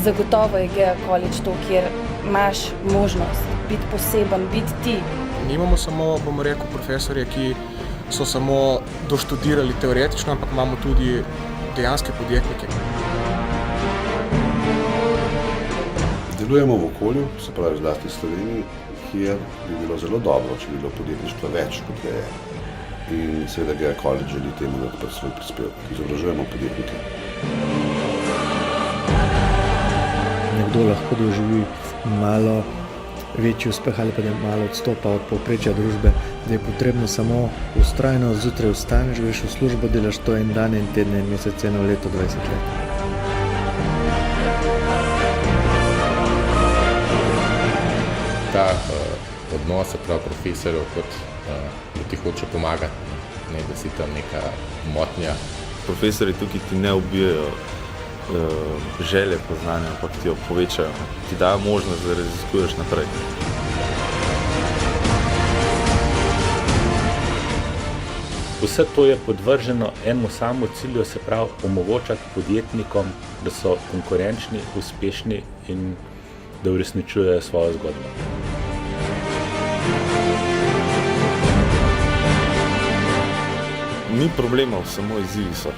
Zagotovo je GEA College to, kjer imaš možnost biti poseben, biti ti. Nimamo samo, bomo rekel, profesorje, ki so samo doštudirali teoretično, ampak imamo tudi dejanske podjetnike. Delujemo v okolju, se pravi zlasti v Sloveniji, kjer bi bilo zelo dobro, če bi bilo podjetništva več, kot ga je. In seveda GEA College želi temu dati svoj prispevek. Izobražujemo podjetnike. Nekdo lahko doživi malo večji uspeh ali pa da malo odstopa od povprečja družbe, da je potrebno samo vztrajno zjutraj vstaneš, greš v službo, delaš to en dan, en teden, en mesec, eno leto, 20 let. Ta odnos, se pravi profesorjev, kot da ti hoče pomagati, ne da si tam neka motnja. Profesorji tukaj ti ne ubijajo želje po znanju, ampak ti jo povečajo, ti dajo možnost, da raziskuješ naprej. Vse to je podvrženo enemu samemu cilju, se pravi omogočati podjetnikom, da so konkurenčni, uspešni in da uresničujejo svojo zgodbo. Ni problemov, samo izzivi so.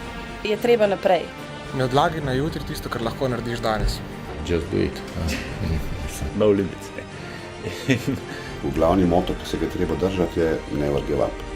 Je treba naprej. Ne odlagaj na jutri tisto, kar lahko narediš danes. Just do it. No limits. Glavni moto, ki se ga treba držati, je never give up.